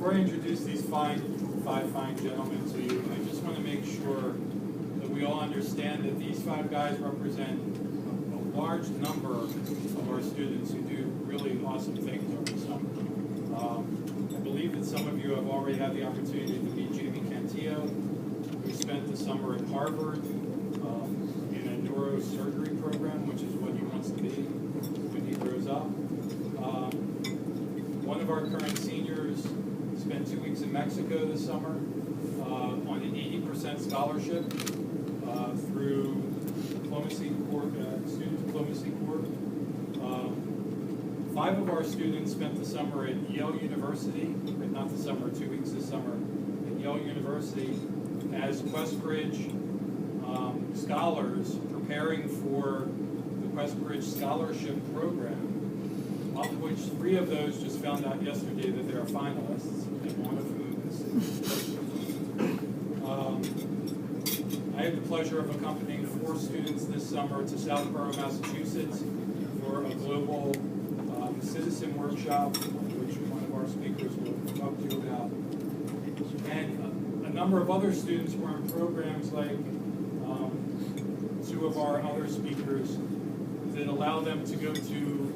before I introduce these five fine gentlemen to you, I just want to make sure that we all understand that these five guys represent a large number of our students who do really awesome things over the summer. I believe that some of you have already had the opportunity to meet Jamie Cantillo, who spent the summer at Harvard in a neurosurgery program, which is what he wants to be when he grows up. One of our current seniors spent 2 weeks in Mexico this summer on an 80% scholarship through student diplomacy corps. 5 of our students spent the summer at Yale University, but not the summer, 2 weeks this summer, at Yale University as Questbridge scholars preparing for the Questbridge Scholarship Program, of which 3 of those just found out yesterday that they are finalists, and one of whom is. I had the pleasure of accompanying 4 students this summer to Southborough, Massachusetts for a global citizen workshop, which one of our speakers will talk to you about. And a number of other students were in programs like 2 of our other speakers that allow them to go to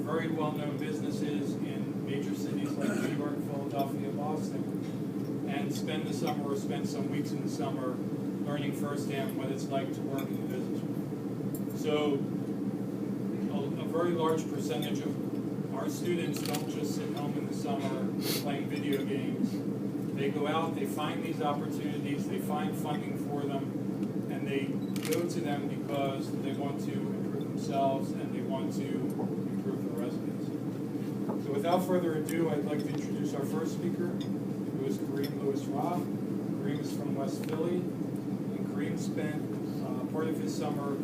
very well-known businesses in major cities like New York, Philadelphia, Boston, and spend the summer or spend some weeks in the summer learning firsthand what it's like to work in the business world. So a very large percentage of our students don't just sit home in the summer playing video games. They go out, they find these opportunities, they find funding for them, and they go to them because they want to improve themselves and they want to improve their resumes. So without further ado, I'd like to introduce our first speaker, who is Kareem Lewis-Robb. Kareem is from West Philly, and Kareem spent part of his summer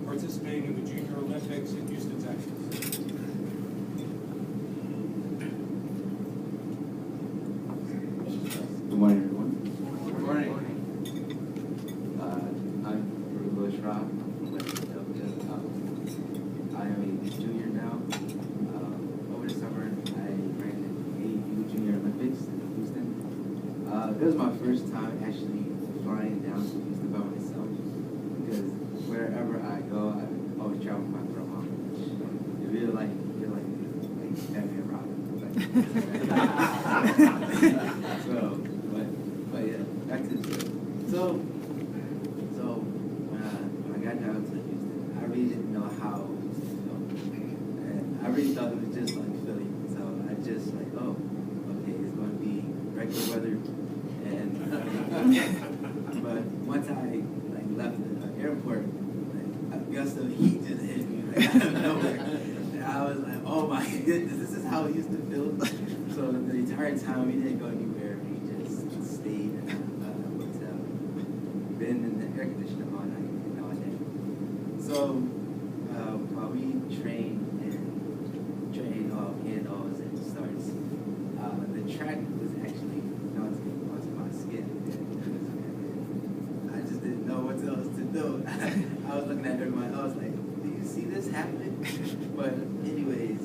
participating in the Junior Olympics in Houston, Texas. Good morning, everyone. Good morning. I'm Kareem Lewis-Robb from West Philadelphia. I am a junior now. Over the summer, I ran the AU Junior Olympics in Houston. It was my first time actually flying down to Houston by myself, because wherever I go, I always travel with my grandma. It really like Batman Robin. But yeah, back to the story. So when I got down to Houston, I really didn't know how Houston felt, and I really thought it was just like Philly. So I just like, oh, okay, it's going to be regular weather, and but once I left the airport, a gust of heat just hit me out of nowhere, and I was like, oh my goodness, this is how it used to feel. So the entire time we didn't go anywhere, we just stayed in a hotel, been in the air conditioner all night and all day. So while we trained all handles and starts, the track was actually daunting onto my skin. I just didn't know what else to do. I was looking at everyone else like, do you see this happening? But anyways,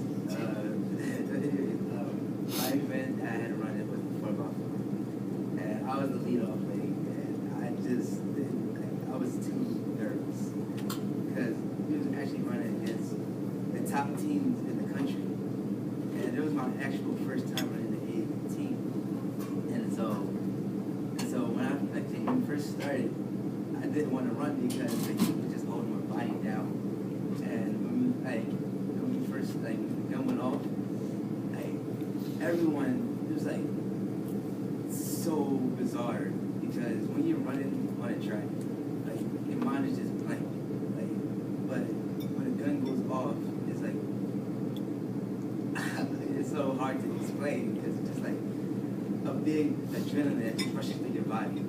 my event, I had to run it with 4x4, and I was the lead-off lane, and I just didn't, I was too nervous, because we was actually running against the top teams in the country, and it was my actual first time running the A team, and so when I first started, I didn't want to run because the heat was just holding my body down, and when we first, the gun went off, everyone, it was so bizarre, because when you're running on a track, your mind is just blank, but when the gun goes off, it's it's so hard to explain, because it's just a big adrenaline that just rushes through your body.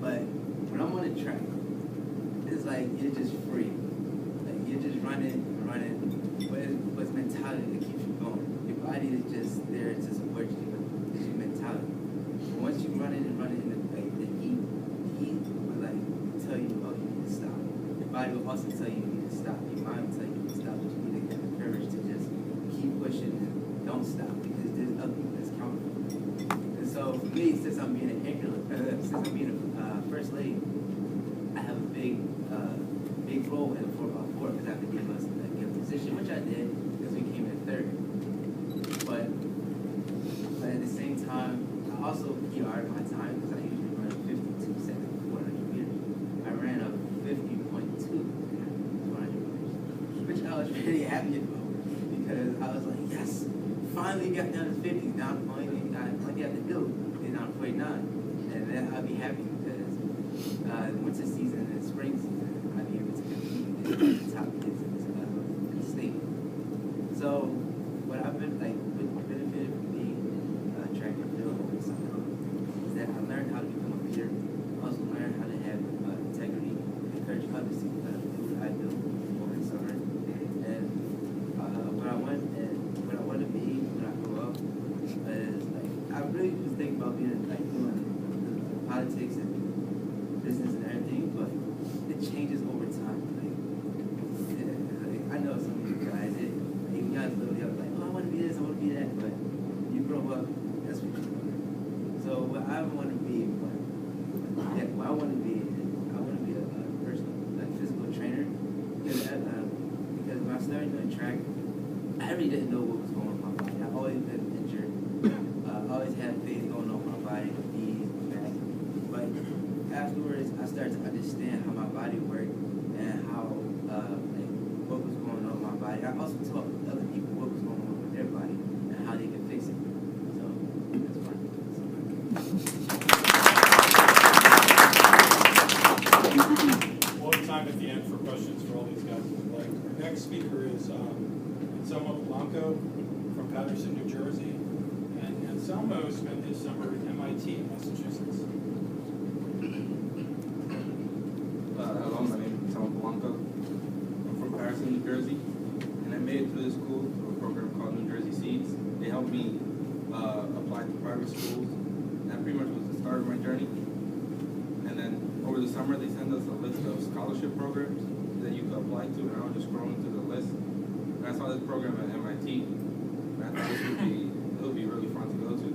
But when I'm on a track, it's you're just free, you're just running, but it's mentality that keeps you going. Your body is just there to support you, but it's your mentality. And once you run it in the heat will tell you, oh, you need to stop. Your body will also tell you need to stop. Your mind will tell you need to stop, but you need to have the courage to just keep pushing and don't stop, because there's other people that's counting. me, since I'm being since I'm being a first lady, I have a big role in the 4x4 because I have to give us a position, which I did because we came in third. But at the same time, I also PR'd my time because I usually run 52 seconds 400 meters. I ran a 50.2 400 meters, which I was really happy about because I was like, yes, finally got down to 50. Now I'm only have to do is down to 49, and then I'll be happy because winter season and spring season I'll be able to compete in the top kids in the state. So what I've been like, what benefited from being track and field over the summer is that I learned how to become a leader. I also learned how to have integrity, encourage others to do what I do over the summer. And what I want to be when I grow up is like I really was thinking about being like doing politics and business and everything, but it changes over time. Like I know some of you guys, you guys literally are like, oh, I want to be this, I want to be that, but you grow up, that's what you want. So what I want to be, what I want to be is I want to be a personal, like physical trainer, because when I started doing track, I really didn't know what was going on in my body. I've always been injured. I always had things going on in my body, knees, back. But afterwards, I started to understand how my body worked and how like what was going on in my body. I also taught other people what was going on with their body and how they could fix it. So that's fine. We'll have time at the end for questions for all these guys. Like our next speaker is Anselmo Blanco from Paterson, New Jersey. And Anselmo spent his summer at MIT, Massachusetts. Hello, my name is Anselmo Blanco. I'm from Paterson, New Jersey, and I made it through the school through a program called New Jersey Seeds. They helped me apply to private schools. That pretty much was the start of my journey. And then over the summer, they sent us a list of scholarship programs that you could apply to, and I was just scrolling through the list. And I saw this program at MIT, and I thought it would be really fun to go to.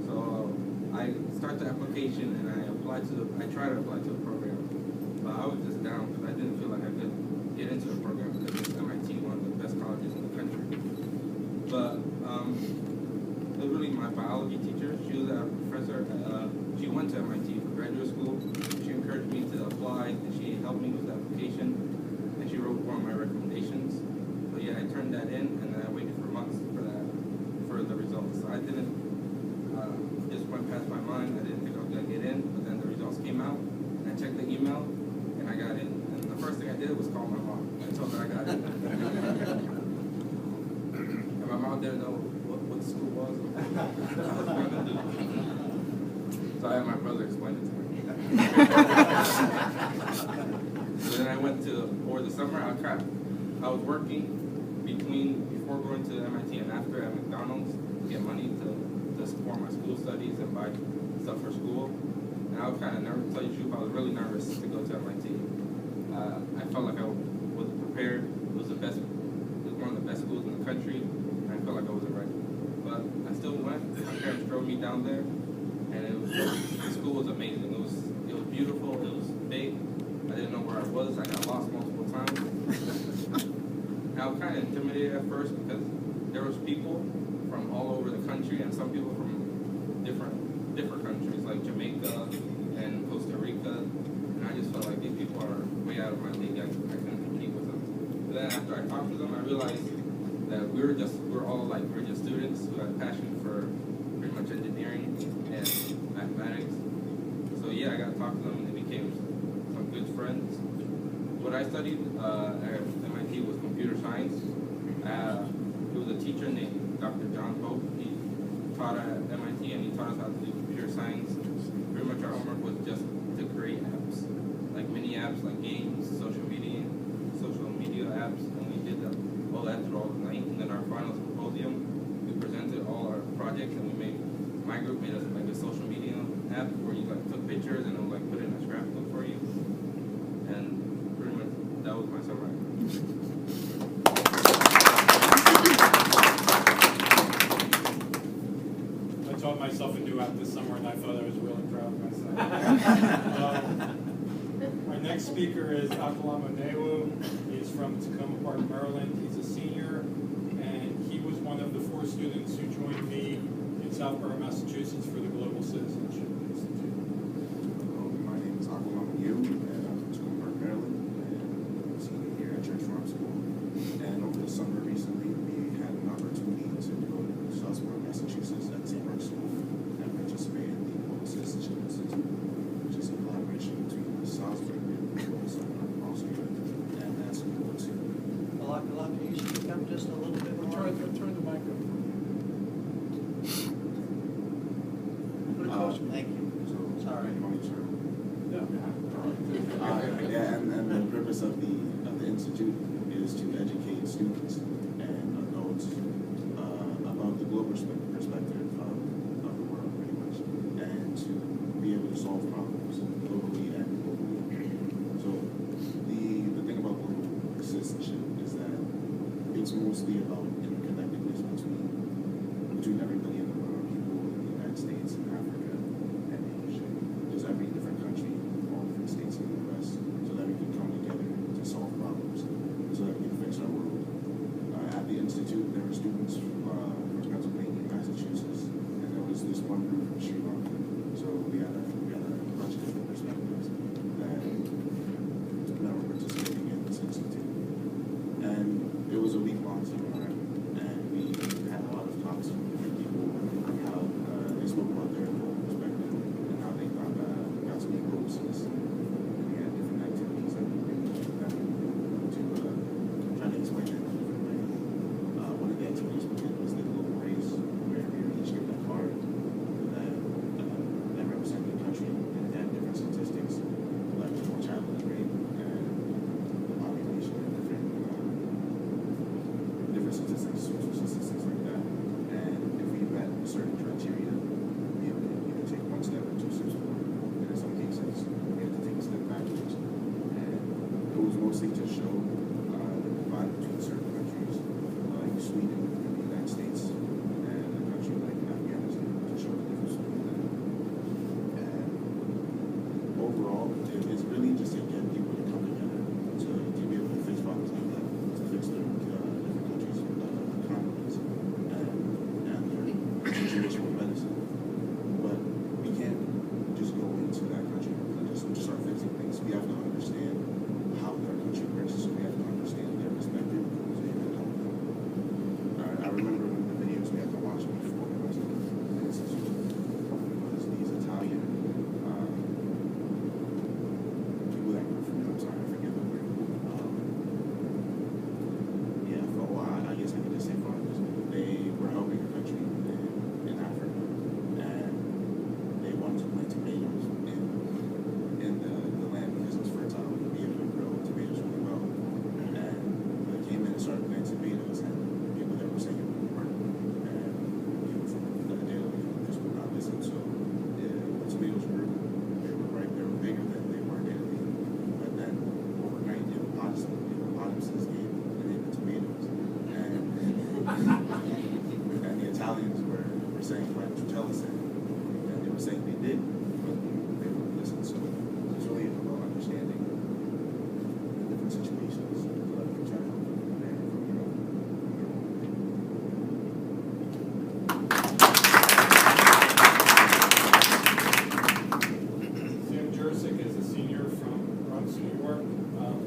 So I started the application, and I tried to apply to the program, but I was just down because I didn't feel like I could get into the program because it's MIT, one of the best colleges in the country. But it was really my biology teacher. She was a professor. She went to MIT for graduate school. She encouraged me to apply, and she helped me with the application, and she wrote one of my recommendations. But yeah, I turned that in, and then I waited for months for the results. So I didn't, just went past my mind. I didn't think I was gonna get in, but then the results came out, and I checked the email, and I got in. And the first thing I did was call my mom and told her I got in. And my mom didn't know what the school was. So I had my brother explain it to me. So then I went over the summer, I was working before going to MIT and after at McDonald's to get money to support my school studies and buy stuff for school. And I was kind of nervous, to tell you the truth, I was really nervous to go to MIT. I felt like I wasn't prepared. It was one of the best schools in the country, and I felt like I wasn't ready. But I still went. My parents drove me down there, and the school was amazing. It was beautiful. It was big. I didn't know where I was. I got lost multiple times. And I was kind of intimidated at first because there was people from all over the country, and some people from different countries like Jamaica and Costa Rica. And I just felt like these people are way out of my league. I couldn't compete with them. But then after I talked to them, I realized that we're just students who had passion for pretty much engineering and mathematics. So yeah, I got to talk to them, and they became some good friends. What I studied at MIT was computer science. There was a teacher named Dr. John Pope. He taught at MIT, and he taught us how to do computer science. Pretty much our homework was just to create apps, like mini apps, like games, social media apps, and we did all that throughout the night. And then our final symposium, we presented all our projects, and my group made us like a social media app where you like took pictures and it would like put it in a scrapbook for you. And pretty much that was my summer. I talk taught myself a new app this summer, and I thought I was really proud of myself. Our next speaker is Akalama Newu. He's from Tacoma Park, Maryland. He's a senior, and he was one of the 4 students who joined me in Southborough, Massachusetts for the Global Citizenship Institute. My name is Akalama Newu, and I'm from Tacoma Park, Maryland, and I'm a senior here at Church Farm School. And over the summer recently, we had an opportunity to go to Southborough, Massachusetts at St. Mark's School and participate in the Global Citizenship Institute, which is a collaboration between the Southborough and the Global Center also here, and that's cool too. Alak, can you speak up just a little bit more? Turn the mic over. Thank you. So, Sorry. you want me to turn? Yeah. Yeah, and the purpose of the institute is to educate students and adults about the global perspective of the world, pretty much, and to be able to solve problems locally and globally. So the thing about global citizenship is that it's mostly about interconnectedness between everybody in the world, people in the United States and Africa and Asia. There's every different country, all different states in the U.S., so that we can come together to solve problems, so that we can fix our world. At the institute, there were students from Pennsylvania, Massachusetts, and there was this one group from Sri Lanka. So we had a bunch of different perspectives that were participating in this institute. And it was a week-long seminar, and we had a lot of talks with different people, how they spoke about their global perspective and how they got to be global citizens. And we had different activities that we did with them to try to explain that in a different way. One of the activities we did was the global race, where we were each given a card that represented the country, and it had different statistics, like the mortality rate and the population and different statistics, social statistics like that. And if we met certain criteria, we would either take one step or 2 steps forward. And in some cases, we had to take a step backwards. And it was mostly to show the divide between certain countries, like Sweden and the United States, and a country like Afghanistan, to show the difference between them. And overall, it's really just to get people to come together to be able to fix problems like that, to fix their different countries' economies and their traditional medicine. But we can't just go into that country and just start fixing things. We have to understand how their country works, so we have to understand their perspective so we can help them. I remember one of the videos we had to watch before the rest of the institute was these Italian people that were from, I'm sorry, I forget the word. Yeah, for a while, I guess I could just say farmers. They were helping a country in Africa, and they wanted to plant tomatoes in the land because it was fertile and be able to grow tomatoes really well. And they came in and started planting tomatoes, and people that were saying it wouldn't work, and people from the daily just would not listen. So the tomatoes grew. They were ripe. They were bigger than they were in Italy. But then overnight, the hippopotamuses gave the name of tomatoes. And the Italians were saying, why don't you tell us that? And they were saying they did, but they wouldn't listen. So it's really about understanding the different situations so that we can try to help them from there, from your own. Sam Jurcik is a senior from Bronx, New York.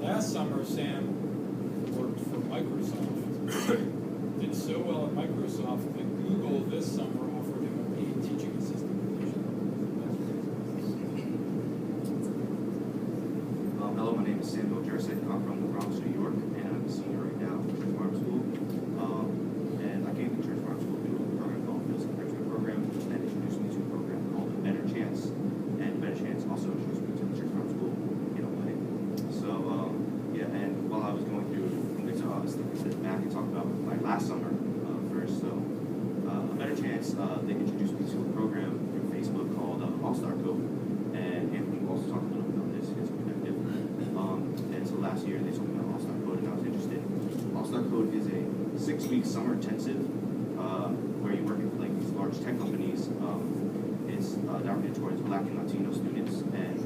Last summer, Sam worked for Microsoft. Did so well at Microsoft that Google this summer offered him a paid teaching assistant position. Hello, my name is Samuel Jurcik. I'm from the Bronx, New York, and I'm a senior right now at Church Farm School. And I came to Church Farm School through a program called the Enrichment Program, that introduced me to a program called the Better Chance. And Better Chance also introduced me to the Church Farm School in a way. So, yeah, and while I was going through, I'm going to obviously sit back and talk about like last summer first. So, a Better Chance, they introduced me to a program through Facebook called All-Star Code. And Anthony will also talk a little bit about this, his perspective. And so last year they told me about All-Star Code, and I was interested. All-Star Code is directed towards Black and Latino students, and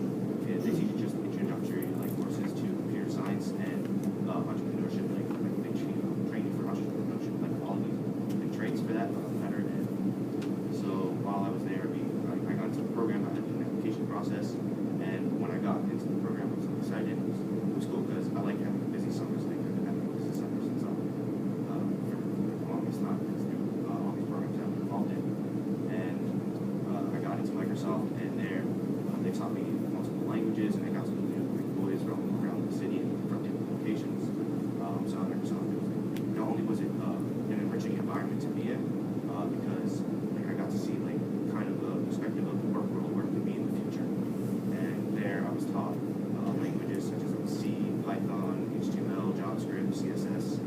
they teach just introductory courses to computer science and entrepreneurship, they train you for entrepreneurship, all of these traits for that matter. And so while I was there, I got into the program. I had an application process, and when I got into the program, I was excited. It was cool because I like having busy summers. I've been having busy summers since for the longest time because all these programs I've been involved in. And I got into Microsoft, and there they taught me multiple languages, and I got to meet employees from around the city and from different locations. So at Microsoft, not only was it an enriching environment to be in, because I got to see kind of the perspective of the work world where it could be in the future. And there I was taught languages such as C, Python, HTML, JavaScript, CSS.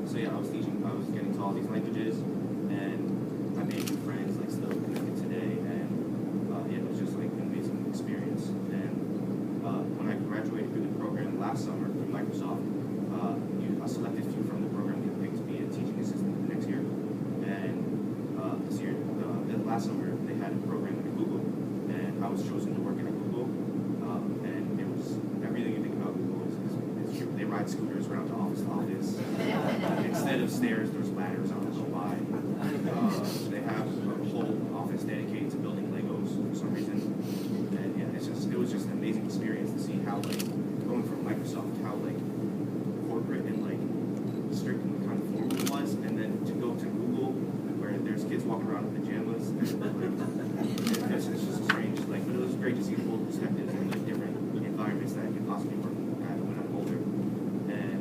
So yeah, I was getting to all these languages, and I made new friends, still connected today, and yeah, it was just an amazing experience. And when I graduated through the program last summer through Microsoft, I selected a few from the program to pick to be a teaching assistant the next year. And this year, last summer, they had a program at Google, and I was chosen to work at Google. And it was everything you think about Google is true. They ride scooters around to office to office. Instead of stairs, there's ladders on the go by. They have a whole office dedicated to building Legos for some reason. And yeah, it was just an amazing experience to see how going from Microsoft, how corporate and strict and kind of formal it was, and then to go to Google where there's kids walking around in pajamas. And it's just strange. But it was great to see full perspectives and different environments that I could possibly work at when I'm older. And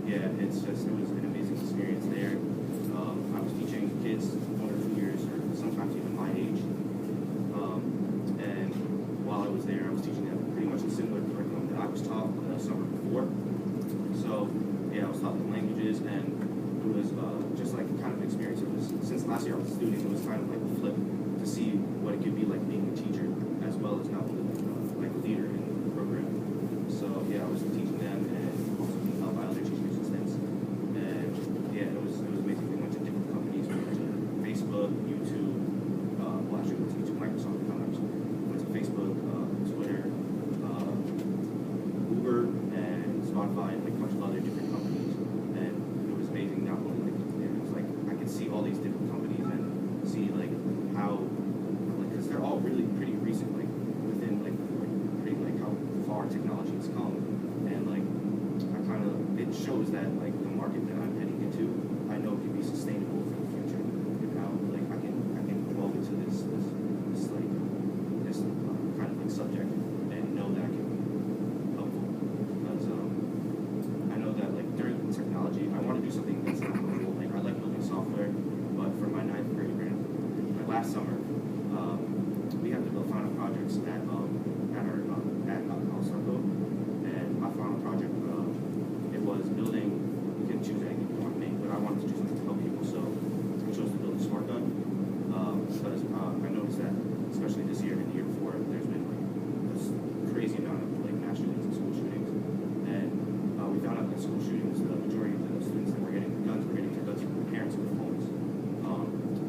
yeah, it was an amazing experience there. I was teaching kids 1 or 2 years, or sometimes even my age. And while I was there, I was teaching them pretty much a similar curriculum that I was taught the summer before. So yeah, I was taught the languages, and it was just kind of an experience. It was, since last year I was a student, it was kind of a flip to see what it could be like being a teacher, as well as not only a leader in the program. So yeah, I was teaching them and also being helped by other teaching assistants. And yeah, it was amazing. We went to different companies. We went to Facebook, YouTube. Well, actually, we went to Microsoft. We went to Facebook, Twitter, Uber, and Spotify, and a bunch of other different companies. And it was amazing. Not only it was I could see all these different companies and see how because they're all really pretty recent, within pretty how far technology has come. And I kind of, it shows that the market that I'm heading into, I know can be sustainable for the future, and how I can evolve into this kind of subject, and know that I can be helpful. Because I know that during technology, I want to do something that's not cool. I like building software, but for my 9th grade grant, my last summer, we had to build final projects at Alsarco, and my final project, it was building. You can choose anything you want to make, but I wanted to do something to help people, so I chose to build a smart gun. Because I noticed that, especially this year and the year before, there's been this crazy amount of mass shootings and school shootings, and we found out that school shootings, the majority of the students that were getting the guns were getting their guns from their parents or their phones.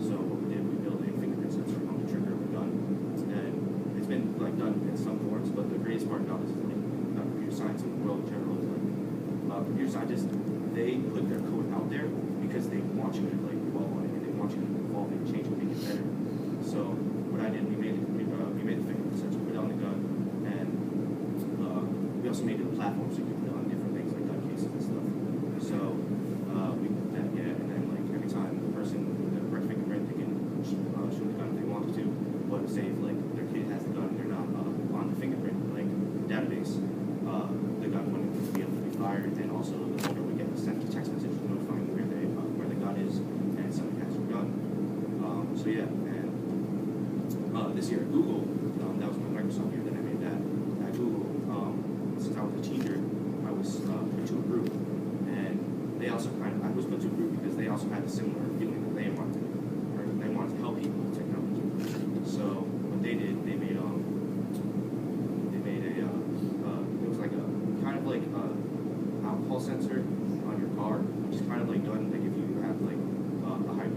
So what we did, we built a fingerprint sensor on the trigger of the gun, and it's been done in some forms, but the greatest part about this is computer science in the world in general is computer scientists, they put their code out there because they want you to dwell on it, and they want you to evolve and change and make it better. So what I did, we made the fingerprint sensor, put it on the gun, and we also made it a platform so you could put it on different things like gun cases and stuff. So we did that, yeah, and then every time the person with the correct fingerprint, they can shoot the gun if they want to. But say if their kid has the gun and they're not on the fingerprint database, the gun wouldn't be able to be fired, and also the owner would get sent a text message notifying where the gun is, and somebody has your gun. So yeah, and this year at Google, that was my Microsoft year that I made that. At Google, since I was a teacher, I was put to a group, and they also I was put to a group because they also had a similar feeling that they wanted to help people with technology. So what they did, they made a it was a kind of alcohol sensor on your car, which is kind of done if you have a high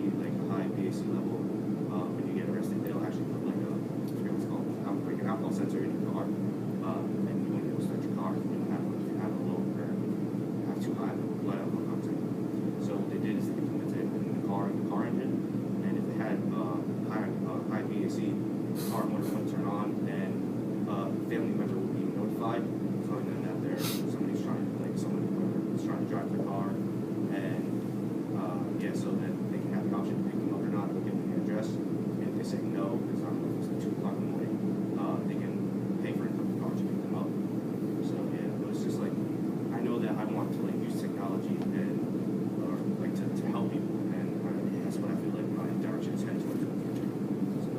BAC level, when you get arrested, they'll actually put turn on, and a family member will be notified, telling them that someone's trying to drive their car, and so that they can have the option to pick them up or not, or give them the address. And if they say no, it's not it's like 2 o'clock in the morning, they can pay for another car to pick them up. So yeah, but it's just like, I know that I want to like use technology and or like to help people, and that's what I feel like my direction is heading towards in the future. So,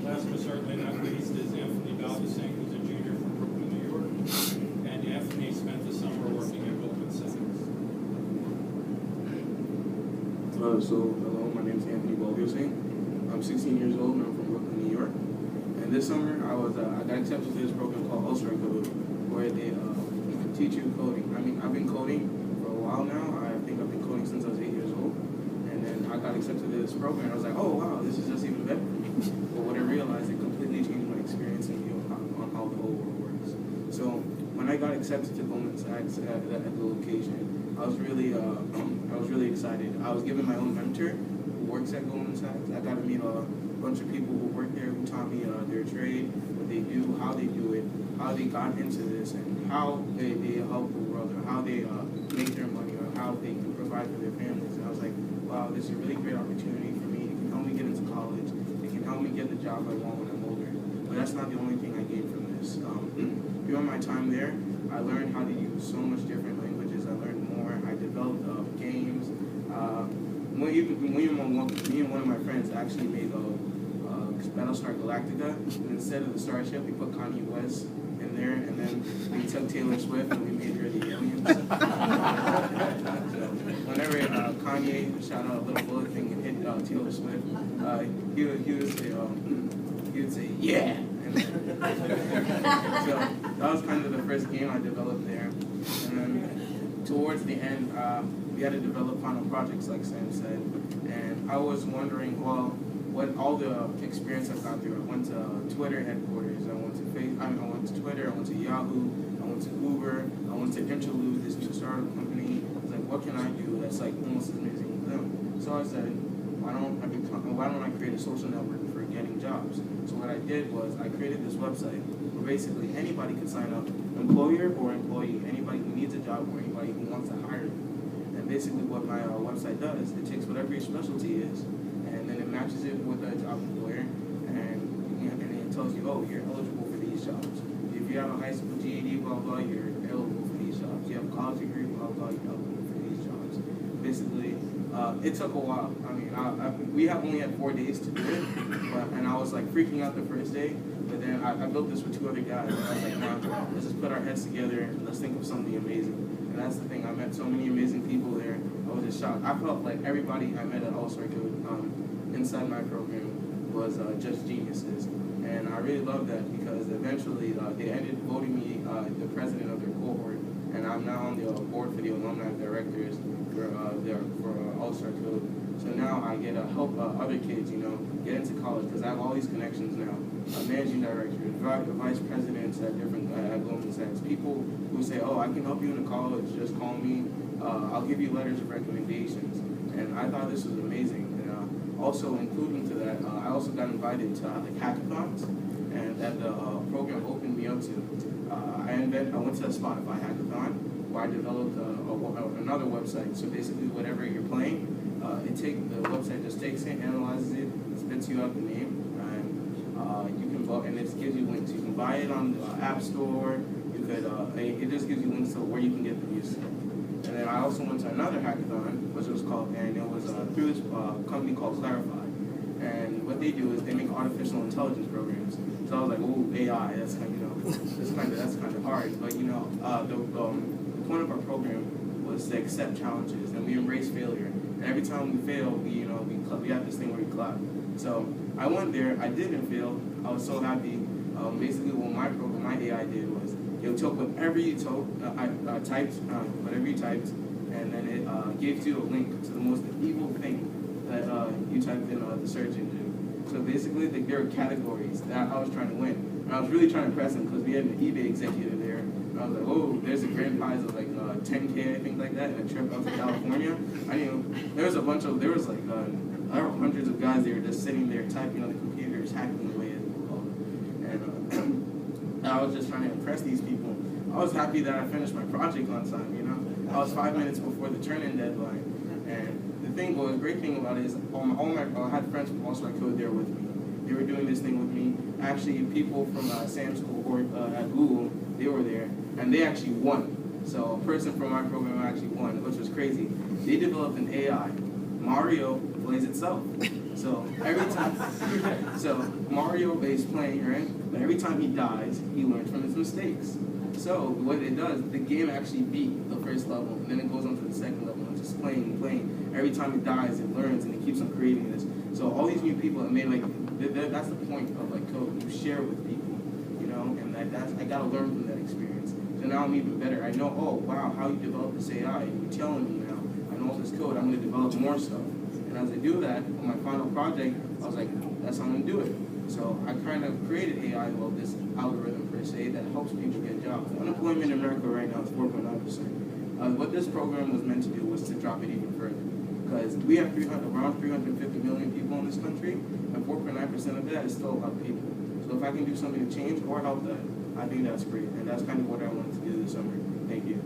Last but certainly not least is Anthony Balbasing, who's a junior from Brooklyn, New York. And Anthony spent the summer working at Goldman Sachs. Hello, my name is Anthony Balbasing. I'm 16 years old and I'm from Brooklyn, New York. And this summer I got accepted to this program called All-Star Code, where they teach you coding. I mean, I've been coding for a while now. I think I've been coding since I was 8 years old. And then I got accepted to this program. I was like, oh wow, this is just even better. But what I realized, it completely changed my experience and view on how the whole world works. So when I got accepted to Goldman Sachs at the location, I was really excited. I was given my own mentor who works at Goldman Sachs. I got to meet a bunch of people who work there who taught me their trade, what they do, how they do it, how they got into this, and how they help the world, or how they make their money, or how they can provide for their families. And I was like, wow, this is a really great opportunity for me. It can help me get into college. It can help me get the job I want when I'm older. But that's not the only thing I gained from this. During my time there, I learned how to use so much different languages. I learned more. I developed games. Me and one of my friends actually made Battlestar Galactica. And instead of the starship, we put Kanye West in there, and then we took Taylor Swift and we made her the aliens. So whenever Kanye shot out a little bullet thing and hit Taylor Swift, he would say, yeah. And so that was kind of the first game I developed there. And then towards the end, we had to develop final projects, like Sam said. And I was wondering, well, what all the experience I've gone through. I went to Twitter headquarters. I went to Twitter. I went to Yahoo. I went to Uber. I went to Interlude, this new startup company. I was like, what can I do that's like almost as amazing as them? So I said, why don't I create a social network for getting jobs? So what I did was I created this website where basically anybody could sign up, employer or employee, anybody who needs a job or anybody who wants to hire you. And basically what my website does, it takes whatever your specialty is, and then it matches it with a job employer, and it tells you, oh, you're eligible for these jobs. If you have a high school GED, blah, blah, you're eligible for these jobs. You have a college degree, blah, blah, you're eligible for these jobs. Basically, it took a while. I mean, we only had 4 days to do it, and I was like freaking out the first day, but then I built this with 2 other guys, and I was like, nah, let's just put our heads together and let's think of something amazing. And that's the thing, I met so many amazing people there. I was just shocked. I felt like everybody I met at All-Star Code inside my program was just geniuses. And I really love that because eventually they ended voting me the president of their cohort, and I'm now on the board for the alumni directors for All-Star Code. So now I get to help other kids, get into college because I have all these connections now. Managing directors, vice presidents at Goldman Sachs, people who say, oh, I can help you into college, just call me, I'll give you letters of recommendations. And I thought this was amazing. And also including to that, I also got invited to hackathons, and that the program opened me up to. I went to a Spotify hackathon where I developed another website. So basically whatever you're playing, the website just takes it, analyzes it, spits you out the name, and you can vote, and it gives you links. You can buy it on the App Store. You could, it just gives you links to where you can get the music. And then I also went to another hackathon, which was called, and it was through this company called Clarify. And what they do is they make artificial intelligence programs. So I was like, ooh, AI, that's kind of hard. But the point of our program was to accept challenges, and we embrace failure. And every time we fail, we have this thing where we clap. So I went there, I didn't fail. I was so happy. Basically, what my AI did was it took whatever you typed, and then it gave you a link to the most evil thing that you typed in the search engine. So basically, there were categories that I was trying to win. And I was really trying to press them because we had an eBay executive there. And I was like, oh, there's a grand prize of like $10K, I think. things like that, and a trip out to California, I knew there was like I don't know, hundreds of guys. They were just sitting there typing on the computers, hacking away at it, and I was just trying to impress these people. I was happy that I finished my project on time. You know, I was 5 minutes before the turn-in deadline, and the great thing about it is I had friends from Also I Code there with me. They were doing this thing with me. Actually, people from Sam's school or at Google, they were there, and they actually won. So a person from my program actually won, which was crazy. They developed an AI. Mario plays itself. So every time, so Mario is playing, right? But every time he dies, he learns from his mistakes. So what it does, the game actually beat the first level, and then it goes on to the second level, and just playing and playing. Every time it dies, it learns, and it keeps on creating this. So all these new people, and they like, that's the point of like code. You share with people, you know, and that's I gotta learn from that experience. So now I'm even better. I know, oh wow, how you develop this AI, and you're telling me now. I know all this code. I'm gonna develop more stuff. And as I do that, on my final project, I was like, that's how I'm gonna do it. So I kind of created AI, well, this algorithm per se that helps people get jobs. Unemployment in America right now is 4.9%. What this program was meant to do was to drop it even further. Because we have around 350 million people in this country, and 4.9% of that is still a lot of people. So if I can do something to change or help that, I think that's great. And that's kind of what I wanted to do this summer. Thank you.